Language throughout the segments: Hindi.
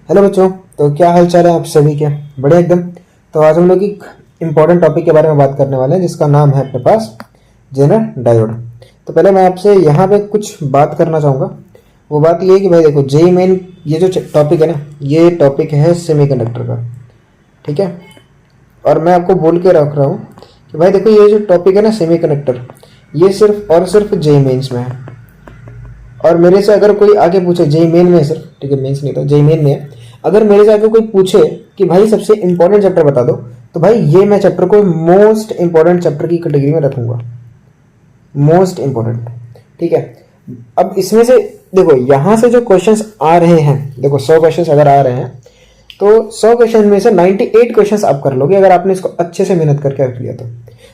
हेलो बच्चों। तो क्या हाल चाल है आप सभी के? बढ़िया एकदम। तो आज हम लोग एक इम्पॉर्टेंट टॉपिक के बारे में बात करने वाले हैं जिसका नाम है अपने पास जेनर डायोड। तो पहले मैं आपसे यहाँ पे कुछ बात करना चाहूँगा। वो बात ये है कि भाई देखो, जेई मेन ये जो टॉपिक है ना, ये टॉपिक है सेमीकंडक्टर का। ठीक है। और मैं आपको बोल के रख रहा हूँ कि भाई देखो, ये जो टॉपिक है ना सेमीकंडक्टर, ये सिर्फ और सिर्फ जेई मेन्स में है। और मेरे से अगर कोई आके पूछे, जेई मेन में है सर, ठीक है, मेंस नहीं था, जेई मेन में है, अगर मेरे से आके कोई पूछे कि भाई सबसे इंपॉर्टेंट चैप्टर बता दो, तो भाई ये मैं चैप्टर को मोस्ट इंपॉर्टेंट चैप्टर की कैटेगरी में रखूंगा। Most important. ठीक है। अब इसमें से देखो, यहां से जो क्वेश्चंस आ रहे हैं, देखो 100 क्वेश्चंस अगर आ रहे हैं तो 100 क्वेश्चन में से 98 क्वेश्चंस आप कर लोगे अगर आपने इसको अच्छे से मेहनत करके रख लिया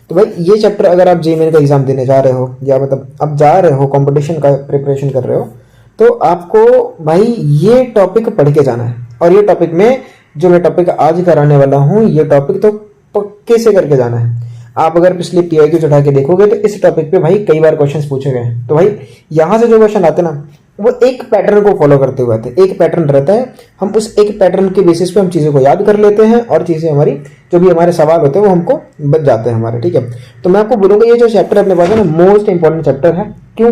तो भाई ये चैप्टर अगर आप जेईई मेन का एग्जाम देने जा रहे हो, या मतलब आप जा रहे हो कंपटीशन का प्रिपरेशन कर रहे हो, तो आपको भाई ये टॉपिक पढ़ के जाना है। और ये टॉपिक में जो मैं टॉपिक आज कराने वाला हूँ, ये टॉपिक तो पक्के से करके जाना है। आप अगर पिछले पीआईक्यूज उठा के देखोगे तो इस टॉपिक पे भाई कई बार क्वेश्चंस पूछे गए हैं। तो भाई यहाँ से जो क्वेश्चन आते हैं ना, वो एक पैटर्न को फॉलो करते हुए आते हैं। एक पैटर्न रहता है, हम उस एक पैटर्न के बेसिस पे हम चीज़ों को याद कर लेते हैं और चीज़ें हमारी जो भी हमारे सवाल होते हैं वो हमको बच जाते हैं हमारे। ठीक है। तो मैं आपको बोलूंगा ये जो चैप्टर अपने पास है ना, मोस्ट इंपॉर्टेंट चैप्टर है। क्यों?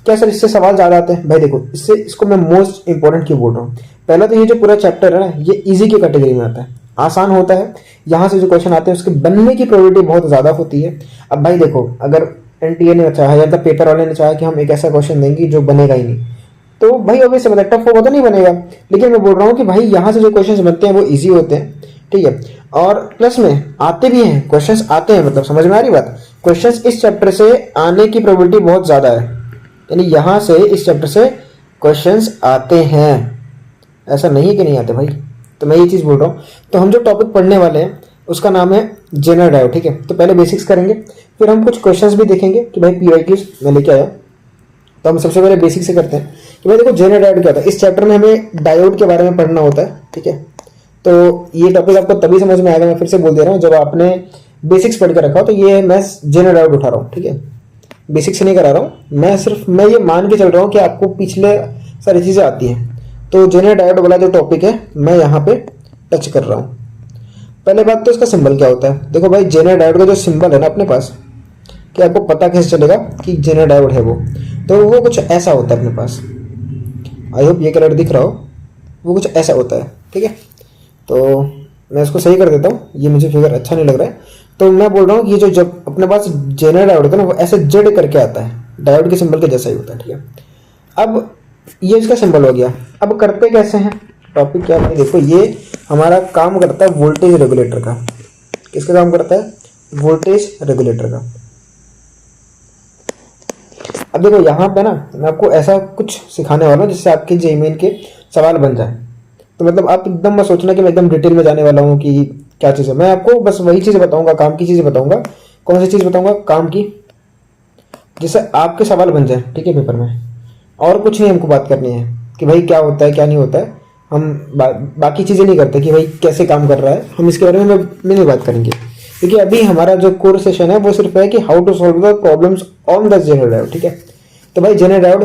क्या सर इससे सवाल ज़्यादा आते हैं? भाई देखो, इससे इसको मैं मोस्ट इंपॉर्टेंट क्यों बोल रहा हूँ? पहला तो ये जो पूरा चैप्टर है ना, ये ईजी की कैटेगरी में आता है, आसान होता है। यहाँ से जो क्वेश्चन आते हैं उसके बनने की प्रोबेबिलिटी बहुत ज़्यादा होती है। अब भाई देखो, अगर एनटीए ने चाहा या मतलब पेपर वाले ने चाहा कि हम एक ऐसा क्वेश्चन देंगे जो बनेगा ही नहीं, तो भाई ऑब्वियस मतलब टफ होगा तो नहीं बनेगा। लेकिन मैं बोल रहा हूँ कि भाई यहाँ से जो क्वेश्चंस बनते हैं वो इजी होते हैं। ठीक है। और प्लस में आते भी हैं क्वेश्चंस, आते हैं, मतलब समझ में आ रही बात? क्वेश्चंस इस चैप्टर से आने की प्रोबेबिलिटी बहुत ज़्यादा है, यानी यहाँ से इस चैप्टर से क्वेश्चंस आते हैं, ऐसा नहीं है कि नहीं आते भाई। तो मैं ये चीज़ बोल रहा हूँ। तो हम जो टॉपिक पढ़ने वाले हैं उसका नाम है जेनर डायोड। ठीक है। तो पहले बेसिक्स करेंगे, फिर हम कुछ क्वेश्चंस भी देखेंगे कि भाई पीआईक्यूज मैं लेके आया। तो हम सबसे पहले बेसिक से करते हैं कि भाई देखो, जेनर डायोड क्या होता है। इस चैप्टर में हमें डायोड के बारे में पढ़ना होता है। ठीक है। तो ये टॉपिक आपको तभी समझ में आएगा, मैं फिर से बोल दे रहा हूँ, जब आपने बेसिक्स पढ़ के रखा हो। तो ये मैं जेनर डायोड उठा रहा हूँ। ठीक है। बेसिक से नहीं करा रहा हूँ मैं, सिर्फ मैं ये मान के चल रहा हूँ कि आपको पिछले सारी चीज़ें आती हैं। तो जेनर डायोड वाला जो टॉपिक है मैं यहाँ पे टच कर रहा हूँ। पहले बात तो इसका सिंबल क्या होता है। देखो भाई, जेनर डायोड का जो सिंबल है ना अपने पास, कि आपको पता कैसे चलेगा कि जेनर डायोड है वो, तो वो कुछ ऐसा होता है अपने पास। आई होप ये कलर दिख रहा हो, वो कुछ ऐसा होता है। ठीक है। तो मैं इसको सही कर देता हूँ, ये मुझे फिगर अच्छा नहीं लग रहा है। तो मैं बोल रहा हूँ कि ये जो जब अपने पास जेनर डायोड होता है ना, वो ऐसे जेड करके आता है, डायोड के सिंबल के जैसा ही होता है। ठीक है। अब ये इसका सिंबल हो गया। अब करते कैसे हैं? टॉपिक क्या है? देखो, ये हमारा काम करता है वोल्टेज रेगुलेटर का। किसका काम करता है? वोल्टेज रेगुलेटर का। अब देखो यहाँ पे ना, मैं आपको ऐसा कुछ सिखाने वाला हूँ जिससे आपके जेईई मेन के सवाल बन जाए। तो मतलब आप एकदम मत सोचना कि मैं एकदम डिटेल में जाने वाला हूँ कि क्या चीज़ है। मैं आपको बस वही चीज़ बताऊंगा, काम की चीज़ें बताऊंगा। कौन सी चीज़ बताऊंगा? काम की, जिससे आपके सवाल बन जाए। ठीक है, पेपर में। और कुछ नहीं हमको बात करनी है कि भाई क्या होता है क्या नहीं होता है। हम बाकी चीज़ें नहीं करते कि भाई कैसे काम कर रहा है, हम इसके बारे में नहीं बात करेंगे। क्योंकि अभी हमारा जो कोर सेशन है वो सिर्फ है कि how to solve the problems on the zener diode. ठीक है। तो भाई जेनर डायोड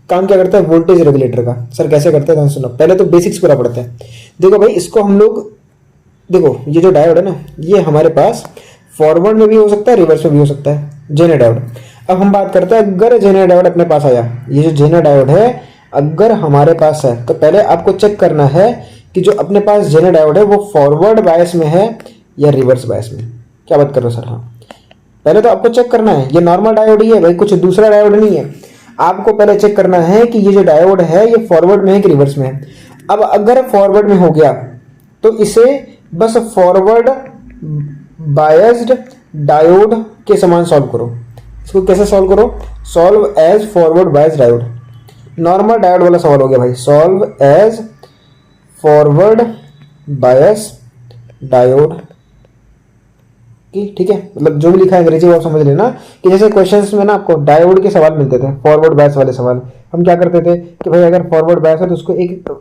काम क्या करता है? वोल्टेज रेगुलेटर का। सर कैसे करते हैं सुनो, पहले तो बेसिक्स पूरा पढ़ते हैं। देखो भाई, इसको हम लोग, देखो ये जो डायोड है ना, ये हमारे पास फॉरवर्ड में भी हो सकता है, रिवर्स में भी हो सकता है, जेनर डायोड। अब हम बात करते हैं, अगर जेनर डायोड अपने पास आया, ये जो जेनर डायोड है अगर हमारे पास है, तो पहले आपको चेक करना है कि जो अपने पास जेनर डायोड है वो फॉरवर्ड बायस में है या रिवर्स बायस में। क्या बात कर रहे हो सर? हाँ, पहले तो आपको चेक करना है। ये नॉर्मल डायोड ही है भाई, कुछ दूसरा डायोड नहीं है। आपको पहले चेक करना है कि ये जो डायोड है ये फॉरवर्ड में है कि रिवर्स में है। अब अगर फॉरवर्ड में हो गया तो इसे बस फॉरवर्ड बायस्ड डायोड के समान सॉल्व करो। इसको कैसे सॉल्व करो? Solve as forward biased diode. Normal diode वाला सवाल हो गया भाई, solve as forward bias diode की। ठीक है, मतलब जो भी लिखा है अंग्रेजी वो आप समझ लेना। कि जैसे क्वेश्चंस में ना आपको डायोड के सवाल मिलते थे, फॉरवर्ड बायस वाले सवाल, हम क्या करते थे कि भाई अगर फॉरवर्ड बायस है तो उसको एक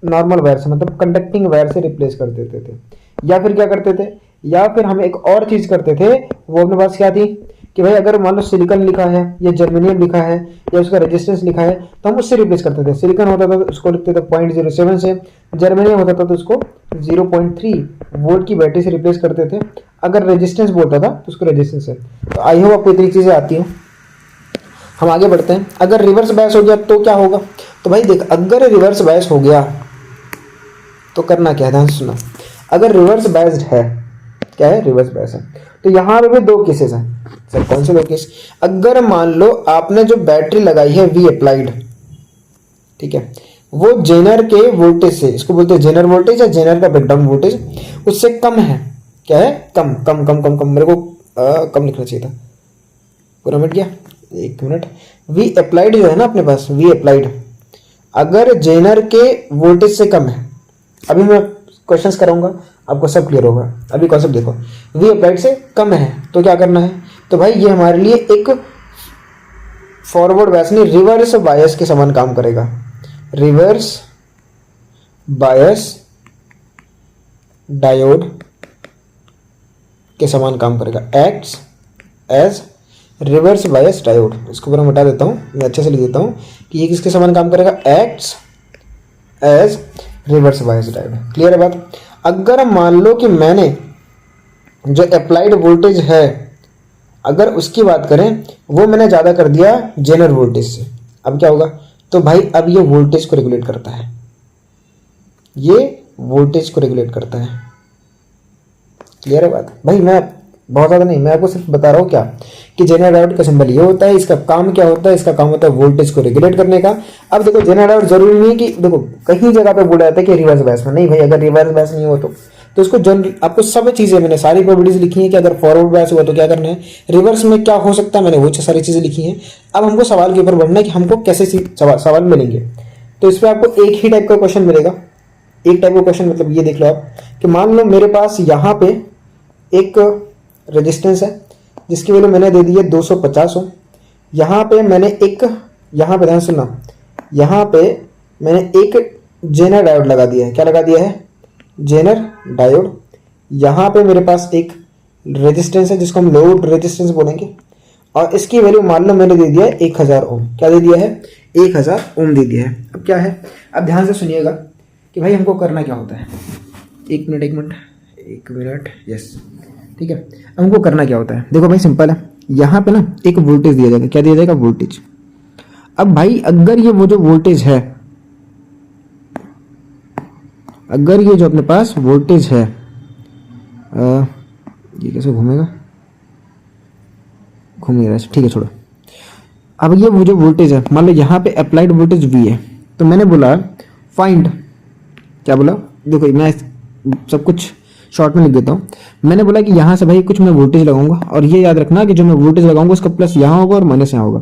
नॉर्मल वायर से, मतलब कंडक्टिंग वायर से रिप्लेस कर देते थे। या फिर क्या करते थे, या फिर हम एक और चीज करते थे, वो अपने पास क्या थी कि भाई अगर मान लो सिलिकॉन लिखा है या जर्मेनियम लिखा है या उसका रेजिस्टेंस लिखा है तो हम उससे रिप्लेस करते थे। सिलिकॉन होता था तो उसको लिखते थे 0.07 से, जर्मेनियम होता था तो उसको 0.3 वोल्ट की बैटरी से रिप्लेस करते थे। अगर रेजिस्टेंस बोलता था तो उसको रेजिस्टेंस से। तो आई होप आपको इतनी चीज़ें आती हैं। हम आगे बढ़ते हैं। अगर रिवर्स बायस हो गया तो क्या होगा? तो भाई देख, अगर रिवर्स बायस हो गया तो करना क्या है, ध्यान से सुना। अगर रिवर्स बायस्ड है, क्या है, रिवर्स बायस है, तो यहाँ पे भी दो केसेस हैं। सर कौन से दो केस? अगर मान लो आपने जो बैटरी लगाई है वी अप्लाइड, ठीक है, वो जेनर के वोल्टेज से, इसको बोलते हैं जेनर वोल्टेज या जेनर का ब्रेकडाउन वोल्टेज, उससे कम है। क्या है? कम कम कम कम कम, मेरे को कम लिखना चाहिए था, पूरा मिट गया, एक मिनट। वी अप्लाइड जो है ना अपने पास, वी अप्लाइड अगर जेनर के वोल्टेज से कम है, अभी मैं क्वेश्चंस कराऊंगा आपको सब क्लियर होगा। अभी कॉन्सेप्ट देखो, वी अप्लाइड से कम है तो क्या करना है? तो भाई ये हमारे लिए एक फॉरवर्ड बायस नहीं, रिवर्स बायस के समान काम करेगा। रिवर्स बायस डायोड के समान काम करेगा, acts as reverse bias diode. इसको पूरा मिटा देता हूँ, मैं अच्छे से लिख देता हूँ कि ये किसके समान काम करेगा, acts as reverse bias diode. Clear है बात? अगर मान लो कि मैंने जो अप्लाइड वोल्टेज है, अगर उसकी बात करें, वो मैंने ज़्यादा कर दिया जेनर वोल्टेज से, अब क्या होगा? तो भाई अब ये वोल्टेज को रेगुलेट करता है, ये वोल्टेज को रेगुलेट करता है। क्लियर है बात? भाई मैं बहुत ज़्यादा नहीं, मैं आपको सिर्फ बता रहा हूँ क्या कि जेनर डायोड का सिंबल ये होता है, इसका काम क्या होता है, इसका काम होता है वोल्टेज को रेगुलेट करने का। अब देखो जेनर डायोड जरूरी नहीं कि, देखो कहीं जगह पे बोला जाता है कि रिवर्स बायस में, नहीं भाई, अगर रिवर्स बायस नहीं हो तो उसको जनरल, आपको सब चीज़ें मैंने सारी प्रॉपर्टीज लिखी है कि अगर फॉरवर्ड बायस हुआ तो क्या करना है, रिवर्स में क्या हो सकता है, मैंने वो सारी चीज़ें लिखी हैं। अब हमको सवाल के ऊपर बढ़ना है कि हमको कैसे सवाल मिलेंगे। तो इस पर आपको एक ही टाइप का क्वेश्चन मिलेगा। एक टाइप का क्वेश्चन मतलब ये देख लो आप कि मान लो मेरे पास यहाँ पे एक रेजिस्टेंस है जिसकी वैल्यू मैंने दे दी है 250 ओम। यहाँ पे मैंने एक, यहाँ पे ध्यान सुनना, यहाँ पे मैंने एक जेनर डायोड लगा दिया है। क्या लगा दिया है? Zener diode. यहाँ पे मेरे पास एक रेजिस्टेंस है जिसको हम लोड रेजिस्टेंस बोलेंगे, और इसकी वैल्यू मान लो मैंने दे दिया है 1000 ओम। क्या दे दिया है? 1000 ओम दे दिया है। अब क्या है, अब ध्यान से सुनिएगा कि भाई हमको करना क्या होता है। एक मिनट, यस, ठीक है। अब हमको करना क्या होता है, देखो भाई सिंपल है। यहाँ पे ना एक वोल्टेज दिया जाएगा। क्या दिया जाएगा? वोल्टेज। अब भाई अगर ये वो जो वोल्टेज है, अगर ये जो अपने पास वोल्टेज है, ये कैसे घूमेगा, घूम नहीं रहा है, ठीक है छोड़ो। अब ये वो जो वोल्टेज है, मान लो यहाँ पे अप्लाइड वोल्टेज V है, तो मैंने बोला फाइंड, क्या बोला, देखो मैं सब कुछ शॉर्ट में लिख देता हूँ। मैंने बोला कि यहाँ से भाई कुछ मैं वोल्टेज लगाऊंगा, और ये याद रखना कि जो मैं वोल्टेज लगाऊंगा उसका प्लस यहाँ होगा और माइनस यहाँ होगा,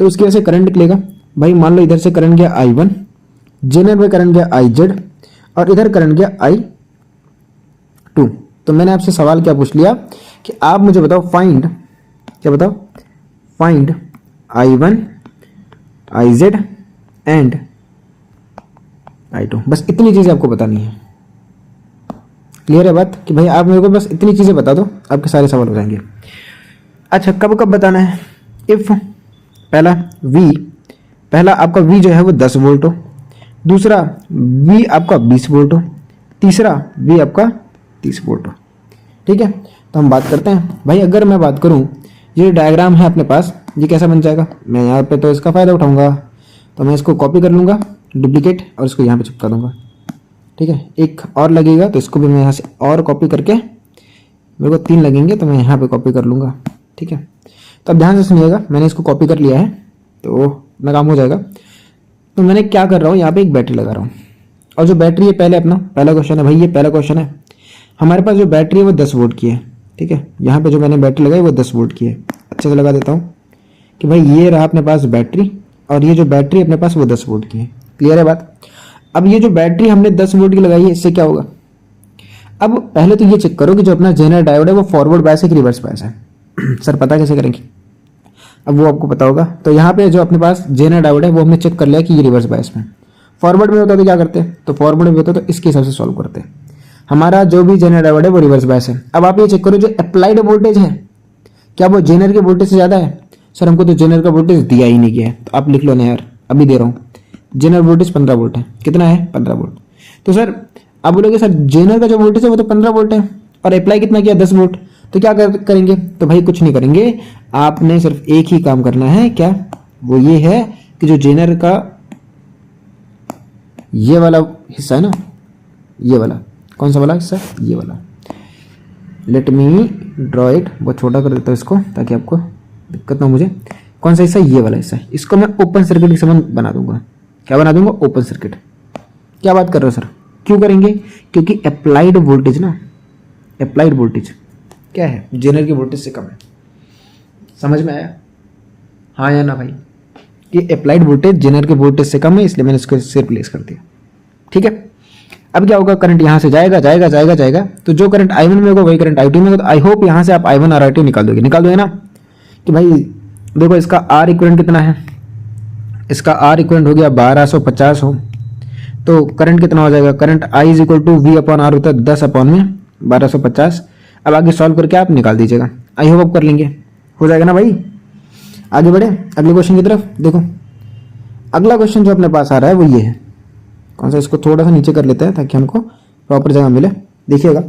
तो उसकी वजह से करंट निकलेगा। भाई मान लो इधर से करंट गया I1, जेनर में करंट गया IZ, और इधर करंट गया I2। तो मैंने आपसे सवाल क्या पूछ लिया कि आप मुझे बताओ फाइंड, क्या बताओ, find I1, IZ and I2। बस इतनी चीजें आपको बतानी है। क्लियर है बात कि भाई आप मेरे को बस इतनी चीजें बता दो, आपके सारे सवाल हो जाएंगे। अच्छा, कब कब बताना है? इफ पहला पहला आपका V जो है वो 10 वोल्ट हो, दूसरा V आपका 20 वोल्ट हो, तीसरा V आपका 30 वोल्ट हो। ठीक है, तो हम बात करते हैं। भाई अगर मैं बात करूं, ये डायग्राम है अपने पास, ये कैसा बन जाएगा, मैं यहाँ पे तो इसका फायदा उठाऊंगा, तो मैं इसको कॉपी कर लूंगा डुप्लीकेट और इसको यहाँ पे चिपका दूंगा। ठीक है, एक और लगेगा तो इसको भी मैं यहाँ से और कॉपी करके, मेरे को 3 लगेंगे तो मैं यहाँ पे कॉपी कर लूंगा। ठीक है, तो अब ध्यान से सुनिएगा, मैंने इसको कॉपी कर लिया है तो अपना काम हो जाएगा। तो मैंने क्या कर रहा हूँ, यहाँ पे एक बैटरी लगा रहा हूँ, और जो बैटरी है पहले अपना पहला क्वेश्चन है भाई, ये पहला क्वेश्चन है। हमारे पास जो बैटरी है वो 10 वोल्ट की है। ठीक है, यहाँ पे जो मैंने बैटरी लगाई वो 10 वोल्ट की है। अच्छे से लगा देता हूँ कि भाई ये रहा अपने पास बैटरी, और ये जो बैटरी अपने पास वो 10 वोल्ट की है। क्लियर है बात? अब ये जो बैटरी हमने 10 वोल्ट की लगाई है, इससे क्या होगा? अब पहले तो ये चेक करो कि जो अपना जेनर डायोड है वो फॉरवर्ड बायस है कि रिवर्स बायस है। सर पता कैसे करेंगे? अब वो आपको पता होगा। तो यहाँ पे जो अपने पास जेनर डायोड है वो हमने चेक कर लिया कि ये रिवर्स बायस में। फॉरवर्ड में होता तो क्या करते? तो फॉरवर्ड में होता तो इसके हिसाब से सॉल्व करते। हमारा जो भी जेनर डायोड है वो रिवर्स बायस है। अब आप ये चेक करो, जो अप्लाइड वोल्टेज है, क्या वो जेनर के वोल्टेज से ज़्यादा है? सर हमको तो जेनर का वोल्टेज दिया ही नहीं गया है, तो आप लिख लो ना यार, अभी दे रहा हूँ। जेनर वोल्टेज 15 वोल्ट है। कितना है? 15 वोल्ट। तो सर आप बोलोगे सर जेनर का जो वोल्टेज है वो तो 15 वोल्ट है और अप्लाई कितना किया? 10 वोल्ट। तो क्या करेंगे? तो भाई कुछ नहीं करेंगे, आपने सिर्फ एक ही काम करना है। क्या? वो ये है कि जो जेनर का ये वाला हिस्सा है ना, ये वाला, कौन सा वाला हिस्सा? ये वाला। लेट मी ड्रॉ इट, बहुत छोटा कर देता हूँ इसको ताकि आपको दिक्कत ना हो मुझे। कौन सा हिस्सा? ये वाला हिस्सा। इसको मैं ओपन सर्किट के समान बना दूंगा। क्या बना दूंगा? Open circuit. क्या बात कर रहे हो सर? क्यों करेंगे? क्योंकि अप्लाइड वोल्टेज ना, अप्लाइड वोल्टेज क्या है? जेनर की वोल्टेज से कम है। समझ में आया? हाँ या ना भाई? कि अप्लाइड वोल्टेज जेनर के वोल्टेज से कम है, इसलिए मैंने इसको इससे रिप्लेस कर दिया। ठीक है, अब क्या होगा? करंट यहां से जाएगा जाएगा जाएगा जाएगा, तो जो करंट I1 में होगा वही करंट I2 में होगा। तो आई होप यहां से आप I1 और I2 निकाल दोगे ना। कि भाई देखो इसका R इक्विवेलेंट कितना है? इसका R इक्विवेलेंट हो गया 1250 हो, तो करंट कितना हो जाएगा? Current I is equal to V upon R होता है 10 अपॉन में 1250। अब आगे सॉल्व करके आप निकाल दीजिएगा। आई होप आप कर लेंगे, हो जाएगा ना भाई। आगे बढ़े अगले क्वेश्चन की तरफ। देखो अगला क्वेश्चन जो अपने पास आ रहा है वो ये है। कौन सा? इसको थोड़ा सा नीचे कर लेते हैं ताकि हमको प्रॉपर जगह मिले। देखिएगा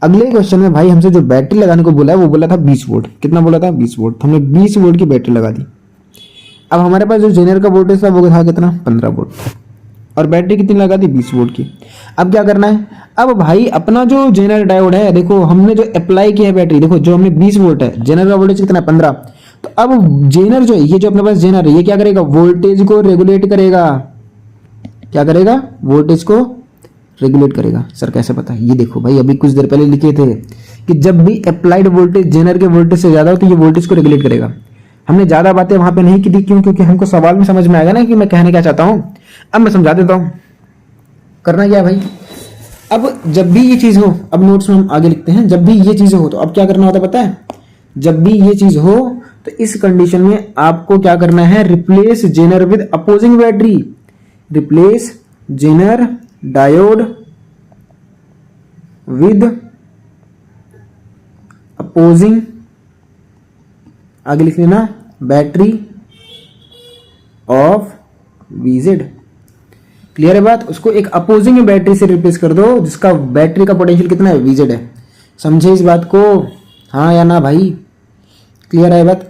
अगले क्वेश्चन में भाई हमसे जो बैटरी लगाने को बोला है वो बोला था 20 वोल्ट। कितना बोला था? 20 वोल्ट। हमने 20 वोल्ट की बैटरी लगा दी। अब हमारे पास जो जेनर का वोल्टेज था वो था कितना? 15 वोल्ट, और बैटरी कितनी लगा दी? 20 वोल्ट की। अब क्या करना है? अब भाई अपना जो जेनर डायोड है, देखो हमने जो अप्लाई किया है बैटरी, देखो जो हमने 20 वोल्ट है, जेनर का वोल्टेज कितना है? 15। तो अब जेनर जो है, ये जो अपने पास जेनर है, ये क्या करेगा? वोल्टेज को रेगुलेट करेगा। क्या करेगा? वोल्टेज को रेगुलेट करेगा। सर कैसे पता? ये देखो भाई, अभी कुछ देर पहले लिखे थे कि जब भी अप्लाइड वोल्टेज जेनर के वोल्टेज से ज्यादा हो तो ये वोल्टेज को रेगुलेट करेगा। हमने ज्यादा बातें वहां पे नहीं की थी, क्यों? क्योंकि हमको सवाल में समझ में आएगा ना कि मैं कहने क्या चाहता हूं। अब मैं समझा देता हूं। करना क्या है भाई? अब जब भी ये चीज हो, अब नोट्स में हम आगे लिखते हैं, जब भी ये चीज हो तो अब क्या करना होता है पता है? जब भी ये चीज हो तो इस कंडीशन में आपको क्या करना है? Replace zener with opposing battery. Replace zener diode with opposing, आगे लिख लेना, बैटरी ऑफ VZ। क्लियर है बात? उसको एक अपोजिंग बैटरी से रिप्लेस कर दो जिसका बैटरी का पोटेंशियल कितना है? VZ है। समझे इस बात को? हाँ या ना भाई? क्लियर है बात?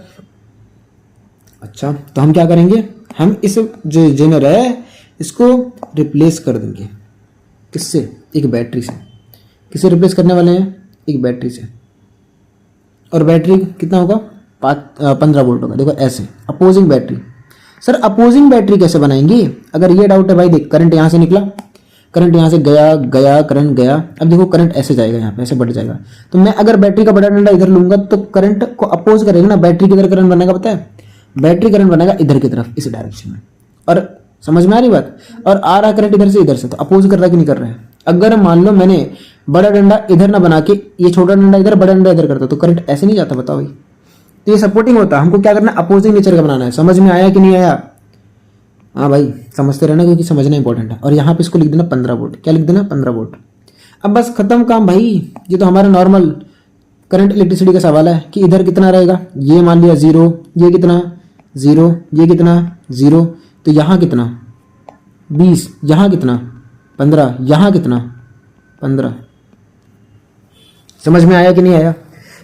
अच्छा, तो हम क्या करेंगे? हम इस जो जेनर है इसको रिप्लेस कर देंगे। किससे? एक बैटरी से। किससे रिप्लेस करने वाले हैं? एक बैटरी से। और बैटरी कितना होगा? 15 वोल्ट होगा। देखो ऐसे opposing battery. Sir opposing battery कैसे बनाएंगे? अगर ये डाउट है भाई, देख करंट यहां से निकला, करंट यहां से गया गया, करंट गया। अब देखो करंट ऐसे जाएगा, यहां पे ऐसे बढ़ जाएगा। तो मैं अगर बैटरी का बड़ा डंडा इधर लूंगा तो करंट को अपोज करेगा ना। बैटरी किधर करंट बनेगा पता है? बैटरी करंट बनेगा इधर की तरफ, इस डायरेक्शन में। और समझ में आ रही बात? और आ रहा करंट इधर से इधर से, तो अपोज कर रहा है कि नहीं कर रहा है? अगर मान लो मैंने बड़ा डंडा इधर ना बना के ये छोटा डंडा इधर, बड़ा डंडा इधर करता तो करंट ऐसे नहीं जाता? बताओ भाई। तो ये सपोर्टिंग होता। हमको क्या करना है? अपोजिंग नेचर का बनाना है। समझ में आया कि नहीं आया? हाँ भाई समझते रहना, क्योंकि समझना इंपॉर्टेंट है। और यहाँ पे इसको लिख देना 15 वोल्ट। क्या लिख देना? 15 वोल्ट। अब बस खत्म काम भाई। ये तो हमारा नॉर्मल करंट इलेक्ट्रिसिटी का सवाल है कि इधर कितना रहेगा। ये मान लिया 0, ये कितना 0, ये कितना 0, तो यहाँ कितना 20, यहाँ कितना 15, यहाँ कितना 15। समझ में आया कि नहीं आया?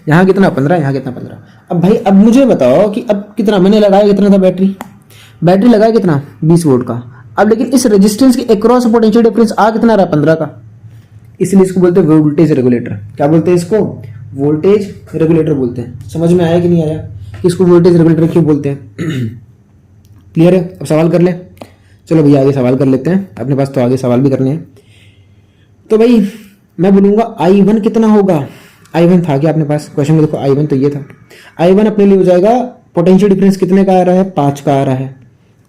यहाँ कितना 15, यहाँ कितना 15। अब भाई अब मुझे बताओ कि अब कितना मैंने लगाया, कितना था बैटरी? बैटरी लगाया कितना? 20 वोल्ट का। अब लेकिन इस रेजिस्टेंस के अक्रॉस पोटेंशियल डिफरेंस आ कितना रहा? 15 का। इसलिए इसको बोलते हैं वोल्टेज रेगुलेटर। क्या बोलते हैं इसको? वोल्टेज रेगुलेटर बोलते हैं। समझ में आया कि नहीं आया कि इसको वोल्टेज रेगुलेटर क्यों बोलते हैं? क्लियर है? अब सवाल कर ले। चलो भैया आगे सवाल कर लेते हैं, अपने पास तो आगे सवाल भी करने हैं। तो भाई मैं बोलूंगा I1 कितना होगा? I1 था क्या अपने पास? क्वेश्चन में देखो I1 तो ये था। I1 अपने लिए हो जाएगा, पोटेंशियल डिफरेंस कितने का आ रहा है? 5 का आ रहा है।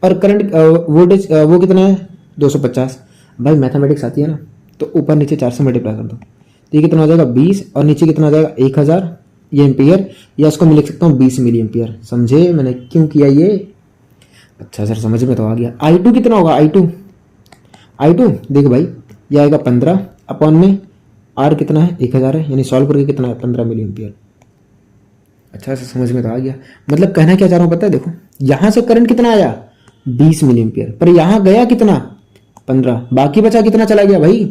और करंट वोल्टेज वो कितना है? 250। भाई मैथमेटिक्स आती है ना, तो ऊपर नीचे 4 से मल्टीप्लाई कर दो, तो ये कितना हो जाएगा? 20, और नीचे कितना हो जाएगा? 1000 ये एम्पियर, या इसको मैं लिख सकता हूँ 20 मिली एम्पियर। समझे मैंने क्यों किया ये? अच्छा सर समझ में तो आ गया। I2 कितना होगा? I2 देख भाई, ये आएगा 15 अपॉन में R कितना है? 1000 है, यानी सॉल्व करके कितना है? 15 मिली एम्पियर। अच्छा से समझ में तो आ गया। मतलब कहना क्या चाह रहा हूँ पता है, देखो यहां से करंट कितना आया 20 मिली एम्पियर, पर यहां गया कितना 15, बाकी बचा कितना चला गया भाई,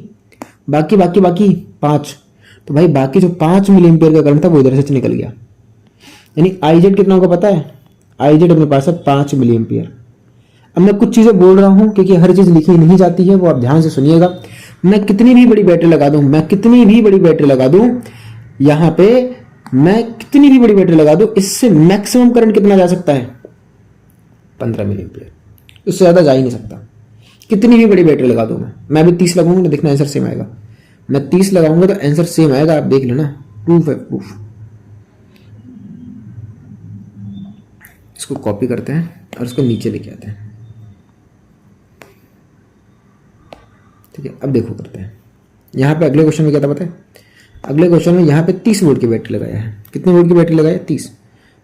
बाकी बाकी बाकी 5। तो भाई बाकी जो 5 मिली एम्पियर का करंट था वो इधर से निकल गया। यानी आई जेड कितना होगा पता है, आई जेड अपने पास है 5 मिली एम्पियर। अब मैं कुछ चीजें बोल रहा हूं क्योंकि हर चीज लिखी नहीं जाती है, वो आप ध्यान से सुनिएगा। मैं कितनी भी बड़ी बैटरी लगा दूं, मैं कितनी भी बड़ी बैटरी लगा दूं, यहां पे मैं कितनी भी बड़ी बैटरी लगा दूं, इससे मैक्सिमम करंट कितना जा सकता है 15 मिली एम्पियर, उससे ज्यादा जा ही नहीं सकता। कितनी भी बड़ी बैटरी लगा दूं मैं भी 30 लगाऊंगा ना, देखना आंसर सेम आएगा। मैं 30 लगाऊंगा तो आंसर सेम आएगा, आप देख लेना, प्रूफ है प्रूफ। इसको कॉपी करते हैं और इसको नीचे लेके आते हैं, ठीक है। अब देखो करते हैं, यहाँ पे अगले क्वेश्चन में क्या था पता है, अगले क्वेश्चन में यहाँ पे 30 वोल्ट की बैटरी लगाया है। कितने वोल्ट की बैटरी लगाया 30,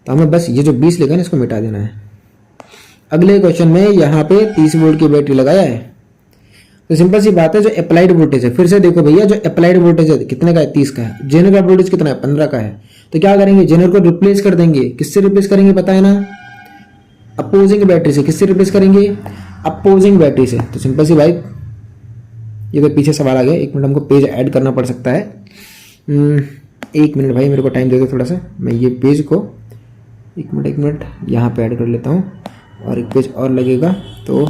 तो हमें बस ये जो 20 लिखा है ना इसको मिटा देना है। अगले क्वेश्चन में यहाँ पे 30 वोल्ट की बैटरी लगाया है, तो सिंपल सी बात है, जो अप्लाइड वोल्टेज है, फिर से देखो भैया जो अप्लाइड वोल्टेज है कितने का है 30 का है, जेनर का वोल्टेज कितना है 15 का है। तो क्या करेंगे, जेनर को रिप्लेस कर देंगे, किससे रिप्लेस करेंगे पता है ना, अपोजिंग बैटरी से। किससे रिप्लेस करेंगे, अपोजिंग बैटरी से। तो सिंपल सी बात, ये तो पीछे सवाल आ गया, एक मिनट हमको पेज ऐड करना पड़ सकता है। एक मिनट भाई मेरे को टाइम दे दो थोड़ा सा, मैं ये पेज को एक मिनट यहाँ पे ऐड कर लेता हूँ, और एक पेज और लगेगा तो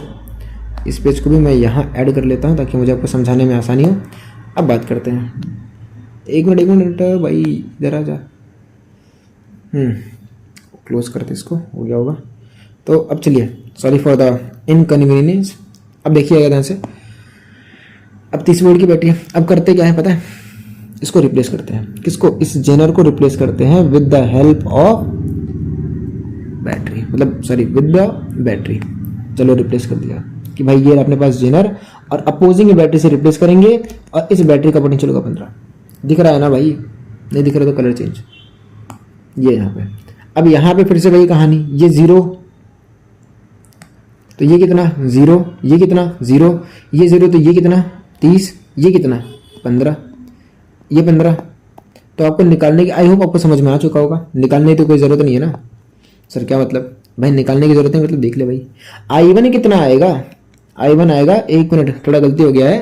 इस पेज को भी मैं यहाँ ऐड कर लेता हूँ ताकि मुझे आपको समझाने में आसानी हो। अब बात करते हैं, एक मिनट भाई इधर आ जा, क्लोज करते इसको, हो गया होगा। तो अब चलिए, सॉरी फॉर द इनकन्वीनियंस। अब देखिएगा ध्यान से, अब 30 वोल्ट की बैटरी है, अब करते क्या है पता है, इसको रिप्लेस करते हैं। किसको, इस जेनर को रिप्लेस करते हैं with the help of battery, मतलब सॉरी विद द बैटरी। चलो रिप्लेस कर दिया कि भाई ये अपने पास जेनर और अपोजिंग बैटरी से रिप्लेस करेंगे, और इस बैटरी का पोटेंशियल होगा 15। दिख रहा है ना भाई, नहीं दिख रहा तो कलर चेंज, ये यहाँ पे। अब यहाँ पे फिर से वही कहानी, ये 0, तो ये कितना 0, ये कितना 0, ये 0, तो ये कितना 30, ये कितना 15, ये 15। तो आपको निकालने की, आई होप आपको समझ में आ चुका होगा, निकालने की तो कोई जरूरत नहीं है ना सर, क्या मतलब भाई निकालने की जरूरत है, मतलब देख ले भाई। I1 कितना आएगा, I1 आएगा, एक मिनट थोड़ा गलती हो गया है,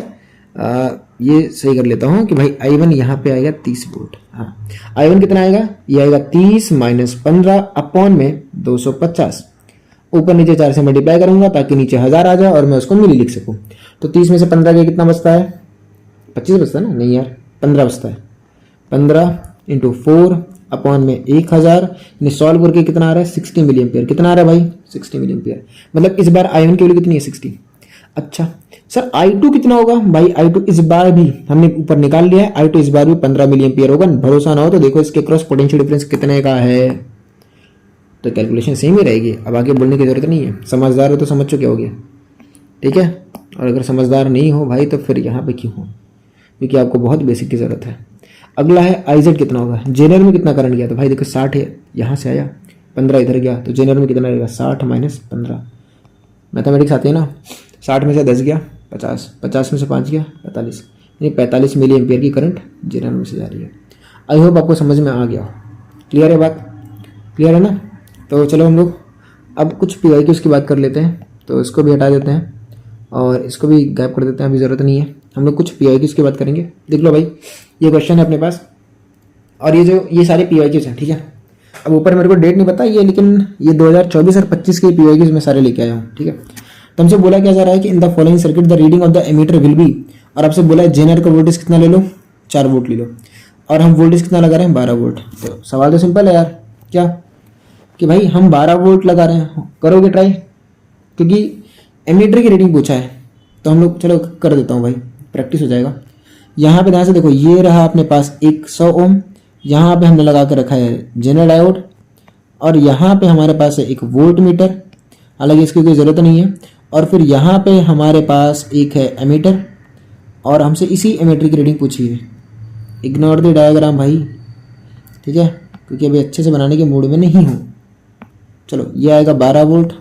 ये सही कर लेता हूँ कि भाई I1 यहाँ पे आएगा 30 वोल्ट। हाँ, I1 कितना आएगा, ये आएगा 30 माइनस 15 अपॉन में 250, ऊपर नीचे 4 से मल्टीप्लाई करूंगा ताकि नीचे 1000 आ जाए और मैं उसको मिली लिख सकूं। तो 30 में से 15 के कितना बचता है, 25 बचता है ना, नहीं यार 15 बचता है। 15 इंटू 4 अपॉन में 1000, यानी सॉल्व करके कितना आ रहा है 60 मिली एम्पियर। कितना आ रहा है भाई 60 मिली एम्पियर, मतलब इस बार I1 की वैल्यू कितनी है 60। अच्छा सर I2 कितना होगा, भाई I2 इस बार भी हमने ऊपर निकाल लिया है, I2 इस बार भी 15 मिली एम्पियर होगा। भरोसा ना हो तो देखो इसके क्रॉस पोटेंशियल डिफरेंस कितने का है, तो कैलकुलेशन सेम ही रहेगी। अब आगे बोलने की जरूरत नहीं है, समझदार हो तो समझ चुके होगे, ठीक है। और अगर समझदार नहीं हो भाई तो फिर यहाँ पे क्यों हो, क्योंकि आपको बहुत बेसिक की जरूरत है। अगला है IZ कितना होगा, जेनर में कितना करंट गया, तो भाई देखो 60 है, यहाँ से आया 15 इधर गया, तो जेनर में कितना रहेगा 60 माइनस 15, मैथमेटिक्स आती है ना, 60 में से 10 गया 50, 50 में से 5 गया 45, यानी 45 मिली एम्पियर की करंट जेनर में से जा रही है। आई होप आपको समझ में आ गया, क्लियर है बात, क्लियर है ना। तो चलो हम लोग अब कुछ PYQs की बात कर लेते हैं, तो इसको भी हटा देते हैं और इसको भी गायब कर देते हैं, अभी ज़रूरत नहीं है। हम लोग कुछ PYQs की बात करेंगे। देख लो भाई, ये क्वेश्चन है अपने पास और ये सारे PYQs हैं, ठीक है। अब ऊपर मेरे को डेट नहीं पता ये, लेकिन ये 2024 और 25 के PYQs मैं सारे लेके आया हूँ, ठीक है। तो हमसे बोला क्या जा रहा है कि in the following circuit the reading of the ammeter will be, और आपसे बोला है जेनर का वोल्टेज कितना ले लो, 4 वोल्ट ले लो, और हम वोल्टेज कितना लगा रहे हैं 12 वोल्ट। तो सवाल तो सिंपल है यार, क्या कि भाई हम 12 वोल्ट लगा रहे हैं, करोगे ट्राई, क्योंकि एमीटर की रीडिंग पूछा है। तो हम लोग चलो कर देता हूँ भाई, प्रैक्टिस हो जाएगा। यहाँ पे ध्यान से देखो, ये रहा अपने पास एक 100 ओम, यहाँ पे हमने लगा कर रखा है जेनर डायोड, और यहाँ पे हमारे पास है एक वोल्ट मीटर, हालांकि इसकी कोई ज़रूरत नहीं है। और फिर यहाँ पे हमारे पास एक है एमीटर, और हमसे इसी एमीटर की रीडिंग पूछी है। इग्नोर द डायग्राम भाई, ठीक है, क्योंकि अभी अच्छे से बनाने के मूड में नहीं हूँ। चलो ये आएगा 12 वोल्ट,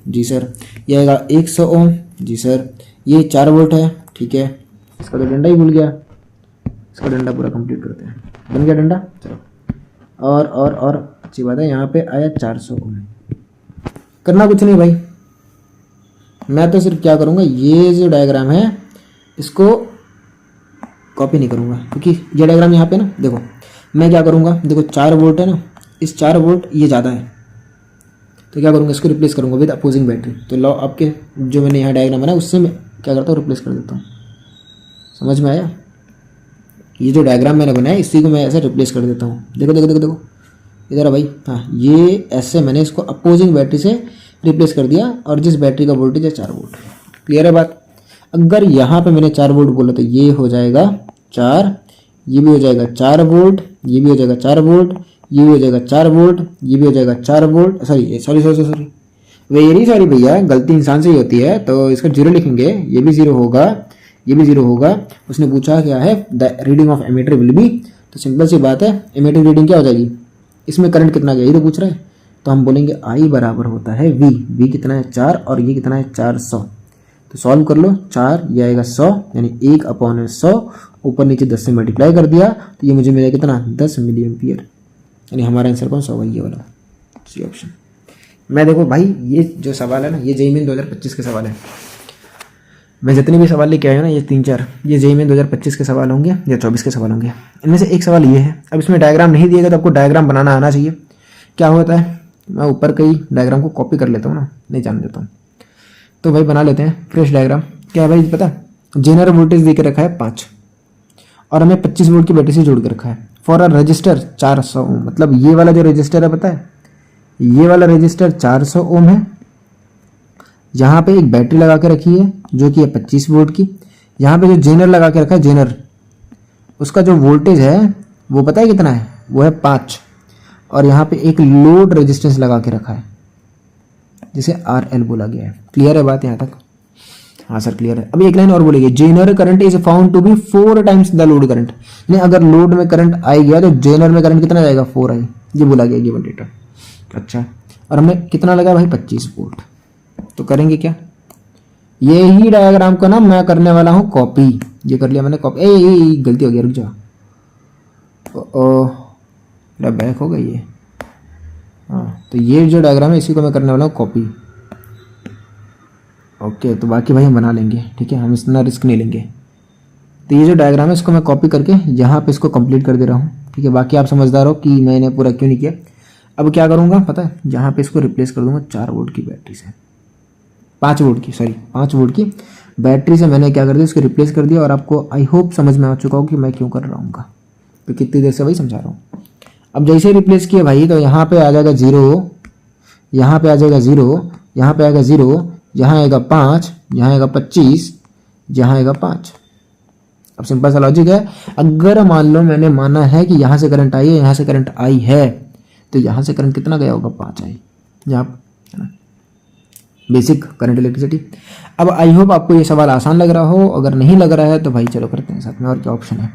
जी सर। ये आएगा 100 ओम, जी सर। ये 4 वोल्ट है, ठीक है। इसका तो डंडा ही भूल गया, इसका डंडा पूरा कंप्लीट करते हैं। बन गया डंडा, चलो। और अच्छी बात है। यहाँ पे आया 400 ओम। करना कुछ नहीं भाई, मैं तो सिर्फ क्या करूँगा, ये जो डायग्राम है इसको कॉपी नहीं करूँगा, क्योंकि ये डायग्राम यहाँ पे ना देखो, मैं क्या करूँगा, देखो 4 वोल्ट है ना, इस 4 वोल्ट ये ज़्यादा है, तो क्या करूँगा, इसको रिप्लेस करूँगा विद अपोजिंग बैटरी। तो लॉ आपके जो मैंने यहाँ डायग्राम बनाया उससे मैं क्या करता हूँ, रिप्लेस कर देता हूँ। समझ में आया? ये जो डायग्राम मैंने बनाया इसी को मैं ऐसे रिप्लेस कर देता हूँ। देखो देखो देखो देखो इधर है भाई, हाँ ये ऐसे मैंने इसको अपोजिंग बैटरी से रिप्लेस कर दिया, और जिस बैटरी का वोल्टेज है 4 वोल्ट। क्लियर है बात? अगर यहाँ पे मैंने 4 वोल्ट बोला तो ये हो जाएगा 4, ये भी हो जाएगा 4 वोल्ट, ये भी हो जाएगा 4 वोल्ट, ये भी हो जाएगा 4 वोल्ट, ये भी हो जाएगा 4 volt. Sorry sorry sorry sorry very sorry भैया, गलती इंसान से ही होती है, तो इसका 0 लिखेंगे, ये भी 0 होगा, ये भी 0 होगा। उसने पूछा क्या है, the reading of ammeter will be, तो सिंपल सी बात है, एमीटर रीडिंग क्या हो जाएगी, इसमें करंट कितना गया, ये तो पूछ रहा है, तो हम बोलेंगे आई बराबर होता है वी। वी कितना है 4, और ये कितना है 400। तो सॉल्व कर लो, 4 ये आएगा 100, यानी 1/100, ऊपर नीचे 10 से मल्टीप्लाई कर दिया, तो ये मुझे मिलेगा कितना, 10 मिली एम्पियर। यानी हमारा आंसर कौन सा होगा, ये वाला, सी ऑप्शन। मैं देखो भाई, ये जो सवाल है ना, ये जेईई मेन 2025 के सवाल है। मैं जितने भी सवाल लेके आया हूँ ना, ये 3-4, ये जेईई मेन 2025 के सवाल होंगे या 24 के सवाल होंगे। इनमें से एक सवाल ये है, अब इसमें डायग्राम नहीं दिएगा तो आपको डायग्राम बनाना आना चाहिए। क्या होता है, मैं ऊपर कई डायग्राम को कॉपी कर लेता हूँ ना, नहीं जान देता हूँ, तो भाई बना लेते हैं फ्रेश डायग्राम। क्या है भाई पता है, जेनर वोल्टेज दे के रखा है 5, और हमें 25 वोल्ट की बैटरी से जोड़ के रखा है फॉर अ रजिस्टर 400 ओम। मतलब ये वाला जो रजिस्टर है पता है, ये वाला रजिस्टर 400 ओम है। यहाँ पे एक बैटरी लगा के रखी है जो कि है 25 वोल्ट की। यहाँ पे जो जेनर लगा के रखा है, जेनर, उसका जो वोल्टेज है वो पता है कितना है, वो है 5। और यहाँ पे एक लोड रेजिस्टेंस लगा के रखा है जिसे RL बोला गया है। क्लियर है बात यहाँ तक? हाँ सर क्लियर है। अभी एक लाइन और बोलेगी, zener current is found to be 4 times the load current. यानी अगर लोड में करंट आई गया तो जेनर में करंट कितना जाएगा, 4 आई, ये बोला गया गिवन डेटा। अच्छा, और हमने कितना लगा भाई, 25 वोल्ट। तो करेंगे क्या, ये ही डायग्राम को ना मैं करने वाला हूँ कॉपी। ये कर लिया मैंने कॉपी। ए गलती हो गया, रुक जाओ, मेरा बैक हो गई ये। हाँ, तो ये जो डायग्राम है इसी को मैं करने वाला हूँ कॉपी। ओके, तो बाकी भाई हम बना लेंगे, ठीक है, हम इतना रिस्क नहीं लेंगे। तो ये जो डायग्राम है इसको मैं कॉपी करके यहाँ पे इसको कंप्लीट कर दे रहा हूँ, ठीक है। बाकी आप समझदार हो कि मैंने पूरा क्यों नहीं किया। अब क्या करूँगा पता है, यहाँ पे इसको रिप्लेस कर दूंगा 4 वोल्ट की बैटरी से, 5 वोल्ट की, सॉरी 5 वोल्ट की बैटरी से मैंने क्या कर दिया, इसको रिप्लेस कर दिया। और आपको आई होप समझ में आ चुका हो कि मैं क्यों कर रहा हूँ, तो कितनी देर से वही समझा रहा हूँ। अब जैसे रिप्लेस किया भाई, तो यहाँ पे आ जाएगा 0, यहाँ पे आ जाएगा 0, यहाँ पे आएगा 0, यहाँ आएगा 5, यहाँ आएगा 25, यहाँ आएगा 5। अब सिंपल सा लॉजिक है, अगर मान लो मैंने माना है कि यहाँ से करंट आई है, यहाँ से करंट आई है, तो यहाँ से करंट कितना गया होगा, 5 आई, यहाँ है ना, बेसिक करंट इलेक्ट्रिसिटी। अब आई होप आपको ये सवाल आसान लग रहा हो, अगर नहीं लग रहा है तो भाई चलो करते हैं साथ में, और क्या ऑप्शन है।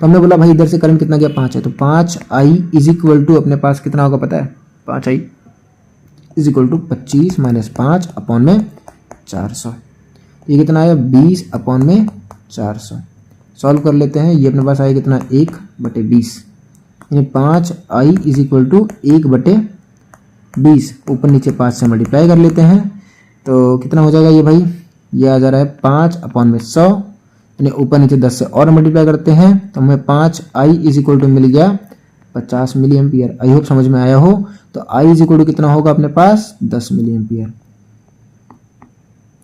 तो हमने बोला भाई इधर से करंट कितना गया, 5 है, तो 5 आई इज इक्वल टू अपने पास कितना होगा पता है, 5 I is equal to 25 minus 5 upon में 400। ये कितना आया, 20 अपॉन में 400। सॉल्व कर लेते हैं, ये अपने पास आया कितना, 1/20, यानी 5 आई इज इक्वल टू 1/20। ऊपर नीचे 5 से मल्टीप्लाई कर लेते हैं, तो कितना हो जाएगा ये भाई, ये आ जा रहा है 5 अपॉन में 100, यानी ऊपर नीचे 10 से और मल्टीप्लाई करते हैं, तो हमें 5 आई इज इक्वल टू मिल गया 50 मिली एम्पियर। आई होप समझ में आया हो। तो आई इज इक्वल टू कितना होगा अपने पास, 10 मिली एम्पियर।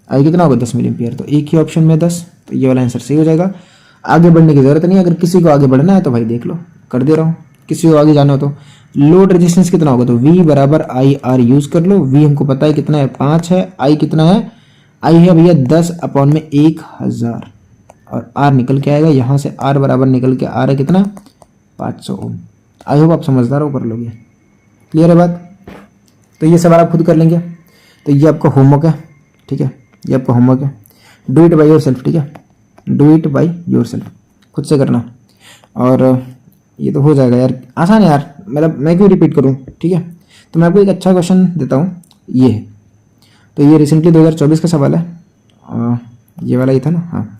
आई कितना होगा, 10 मिली एम्पियर, तो एक ही ऑप्शन में 10, तो ये वाला आंसर सही हो जाएगा। आगे बढ़ने की जरूरत नहीं, अगर किसी को आगे बढ़ना है तो भाई देख लो, कर दे रहा हूँ। किसी को आगे जाना हो तो लोड रेजिस्टेंस कितना होगा, तो V बराबर आई आर यूज कर लो। V हमको पता है कितना है, 5 है। आई कितना है, आई है भैया 10 अपॉन में 1000, और R निकल के आएगा यहाँ से, R बराबर निकल के आ रहा है कितना, 500 ओम। आई होप आप समझदार हो, कर लोगे। क्लियर है बात? तो ये सवाल आप खुद कर लेंगे। तो ये आपका होमवर्क है, ठीक है, ये आपका होमवर्क है। Do it by your self, ठीक है, do it by your self, खुद से करना। और ये तो हो जाएगा यार, आसान है यार, मतलब मैं क्यों रिपीट करूँ, ठीक है। तो मैं आपको एक अच्छा क्वेश्चन देता हूँ, ये है। तो ये रिसेंटली 2024 का सवाल है, ये वाला ही था ना, हाँ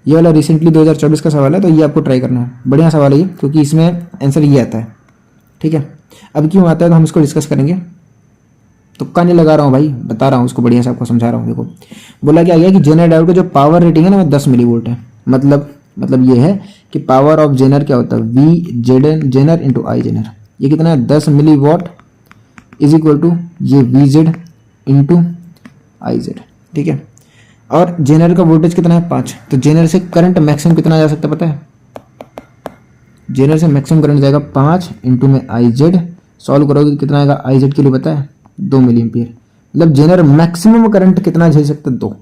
ये वाला रिसेंटली 2024 का सवाल है। तो ये आपको ट्राई करना है, बढ़िया सवाल है ये, क्योंकि इसमें आंसर ये आता है, ठीक है। अब क्यों आता है तो हम इसको डिस्कस करेंगे। तुक्का नहीं लगा रहा हूँ भाई, बता रहा हूँ उसको, बढ़िया से आपको समझा रहा हूँ। देखो बोला क्या गया कि जेनर डायोड का जो पावर रेटिंग है ना वो 10 मिली वोल्ट है। मतलब ये है कि पावर ऑफ जेनर क्या होता है, V zener into I zener. ये कितना है 10 milliwatt is equal to ये V Z into I Z. ठीक है, और जेनर का वोल्टेज कितना है 5। तो जेनर से करंट मैक्सिमम कितना जा सकता है पता है, जेनर से मैक्सिमम करंट जाएगा 5 इंटू में आई जेड। सॉल्व करोगे कितना आएगा आई जेड के लिए पता है 2 मिली एम्पियर। मतलब जेनर मैक्सिमम करंट कितना झेल सकता है 2।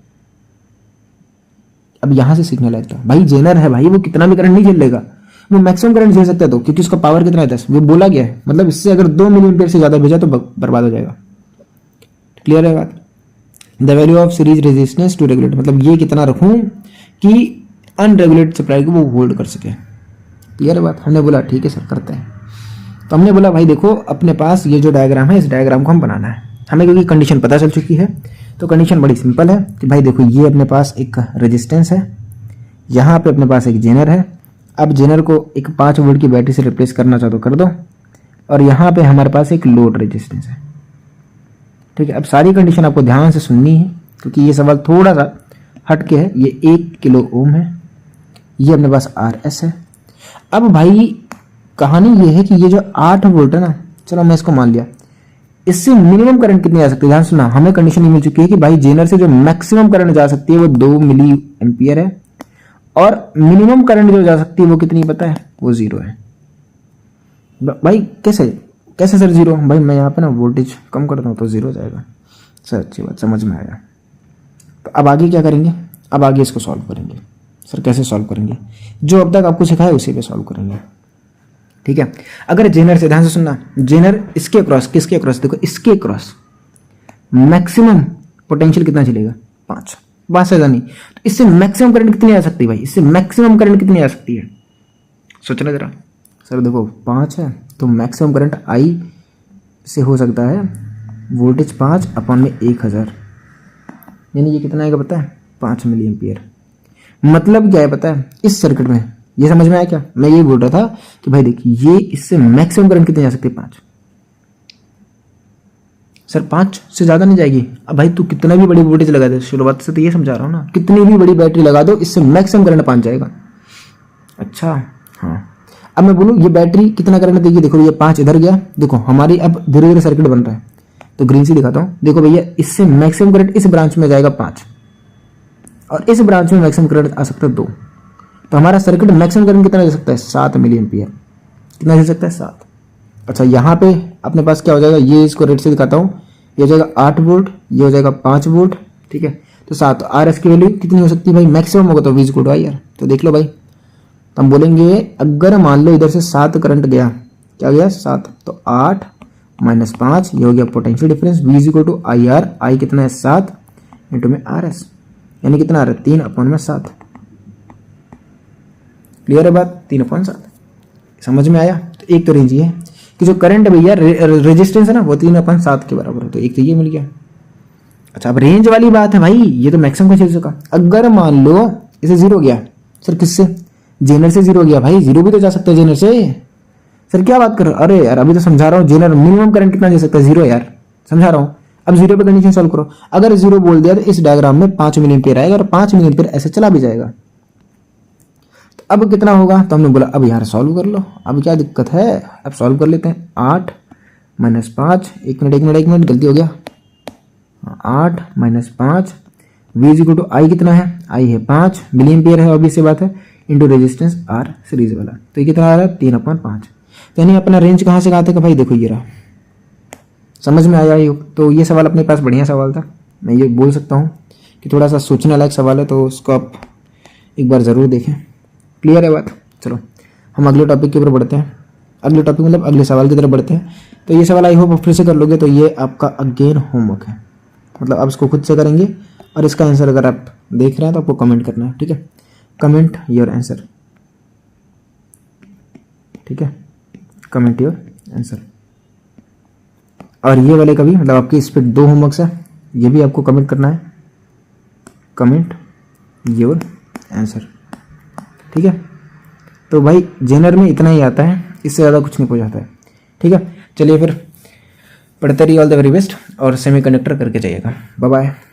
अब यहां से सीखने लायक था भाई, जेनर है भाई वो कितना भी करंट नहीं झेल लेगा, वो मैक्सिमम करंट झेल सकता है 2, क्योंकि उसका पावर कितना है 10। वो बोला गया है, मतलब इससे अगर 2 मिली एम्पियर से ज्यादा भेजा तो बर्बाद हो जाएगा। क्लियर है बात। The value of series resistance to regulate, मतलब ये कितना रखूं कि अनरेगुलेटेड सप्लाई को वो होल्ड कर सके। क्लियर है बात। हमने बोला ठीक है सर करते हैं। तो हमने बोला भाई देखो अपने पास ये जो डायग्राम है इस डायग्राम को हम बनाना है हमें, क्योंकि कंडीशन पता चल चुकी है। तो कंडीशन बड़ी सिंपल है कि भाई देखो ये अपने पास एक रेजिस्टेंस है, यहाँ पे अपने पास एक जेनर है। अब जेनर को एक 5 वोल्ट की बैटरी से रिप्लेस करना चाहो तो कर दो, और यहाँ पे हमारे पास एक लोड रेजिस्टेंस है। ठीक है, अब सारी कंडीशन आपको ध्यान से सुननी है क्योंकि ये सवाल थोड़ा सा हटके है। ये 1 किलो ओम है, ये अपने पास RS है। अब भाई कहानी ये है कि ये जो 8 वोल्ट है ना, चलो मैं इसको मान लिया, इससे मिनिमम करंट कितनी जा सकती है। ध्यान सुना, हमें कंडीशन ये मिल चुकी है कि भाई जेनर से जो मैक्सिमम करंट जा सकती है वो 2 मिली एम्पियर है, और मिनिमम करंट जो जा सकती है वो कितनी पता है, वो 0 है। भाई कैसे सर 0? भाई मैं यहाँ पे ना वोल्टेज कम करता हूँ तो 0 जाएगा। सर अच्छी बात, समझ में आया। तो अब आगे क्या करेंगे, अब आगे इसको सॉल्व करेंगे। सर कैसे सॉल्व करेंगे, जो अब तक आपको सिखाया उसी पे सॉल्व करेंगे। ठीक है, अगर जेनर से, ध्यान से सुनना, जेनर इसके क्रॉस, किसके क्रॉस, देखो इसके क्रॉस मैक्सिमम पोटेंशियल कितना चलेगा 5, बात से नहीं। तो इससे मैक्सिमम करंट कितनी आ सकती है भाई, इससे मैक्सिमम करंट कितनी आ सकती है, सोचना जरा। सर देखो 5 है तो मैक्सिमम करंट आई से हो सकता है वोल्टेज 5 अपॉन में 1000, यानी ये कितना आएगा पता है 5 मिली एम्पियर। मतलब क्या है पता है इस सर्किट में, ये समझ में आया क्या? मैं ये बोल रहा था कि भाई देखिए ये इससे मैक्सिमम करंट कितनी जा सकती है 5। सर 5 से ज्यादा नहीं जाएगी। अब भाई तू कितना भी बड़ी वोल्टेज लगा दे, शुरुआत से तो ये समझा रहा हूँ ना, कितनी भी बड़ी बैटरी लगा दो इससे मैक्सिमम करंट 5 जाएगा। अच्छा हाँ, अब मैं बोलूँ ये बैटरी कितना करंट देगी, देखो ये 5 इधर गया, देखो हमारी अब धीरे धीरे सर्किट बन रहा है, तो ग्रीन से दिखाता हूँ। देखो भैया इससे मैक्सिमम करंट इस ब्रांच में जाएगा 5, और इस ब्रांच में मैक्सिमम करंट आ सकता है 2। तो हमारा सर्किट मैक्सिमम करंट कितना दे सकता है 7 मिली एम्पियर। कितना दे सकता है 7। अच्छा यहाँ पे अपने पास क्या हो जाएगा, ये इसको रेड से दिखाता हूँ, ये हो जाएगा 8 वोल्ट, ये हो जाएगा 5 वोल्ट। ठीक है, तो 7 RS की वैल्यू कितनी हो सकती है भाई, मैक्सिमम होगा तो 20 वोल्ट आई यार। तो देख लो भाई, तो हम बोलेंगे अगर मान लो इधर से 7 करंट गया, क्या गया 7, तो 8 - 5 ये हो गया potential difference. V equal to IR, I कितना है 7 इंटू में RS, यानी कितना आ रहा है 3/7। क्लियर है बात, 3/7 समझ में आया। तो एक तो रेंज ये है कि जो करंट भैया रेजिस्टेंस है ना वो 3/7 के बराबर है, तो एक तो ये मिल गया। अच्छा अब रेंज वाली बात है भाई, ये तो मैक्सिमम का चीज का। अगर मान लो इसे 0 गया, सर किससे, जेनर से 0 गया भाई, 0 भी तो जा सकता है जेनर से। सर क्या बात कर रहे हो, अरे यार अभी तो समझा रहा हूँ, जेनर मिनिमम करंट कितना दे सकता है 0 यार, समझा रहा हूँ। अब 0 पे कंडीशन सॉल्व करो, अगर 0 बोल दिया तो इस डायग्राम में 5 मिली एम्पियर आएगा, और 5 मिली एम्पियर ऐसे चला भी जाएगा। अब कितना होगा, तो हमने बोला अब यार सॉल्व कर लो, अब क्या दिक्कत है, अब सॉल्व कर लेते हैं। 8 - 5, एक मिनट गलती हो गया, 8 - 5, V इक्वल टू आई कितना है, आई है 5 मिली एम्पियर है, ऑब्वियस सी बात है, इंटू रेजिस्टेंस R सीरीज वाला, तो ये कितना आ रहा है 3/5। तो यानी अपना रेंज कहाँ से कहाँ तक भाई, देखो ये रहा, समझ में आया ये। तो ये सवाल अपने पास बढ़िया सवाल था, मैं ये बोल सकता हूँ कि थोड़ा सा सोचने लायक सवाल है, तो उसको आप एक बार ज़रूर देखें। क्लियर है बात। चलो हम अगले टॉपिक के ऊपर बढ़ते हैं, अगले टॉपिक मतलब अगले सवाल की तरफ बढ़ते हैं। तो ये सवाल आई होप फिर से कर लोगे, तो ये आपका अगेन होमवर्क है, मतलब आप इसको खुद से करेंगे, और इसका आंसर अगर आप देख रहे हैं तो आपको कमेंट करना है। ठीक है, कमेंट योर आंसर, ठीक है, कमेंट योर आंसर। और ये वाले का भी मतलब आपकी इस पर 2 होमवर्क्स है, ये भी आपको कमेंट करना है, कमेंट योर आंसर। ठीक है, तो भाई जेनर में इतना ही आता है, इससे ज़्यादा कुछ नहीं पूछाता है। ठीक है, चलिए फिर पढ़ते रहिए, ऑल द वेरी बेस्ट, और सेमीकंडक्टर करके जाइएगा। Bye bye.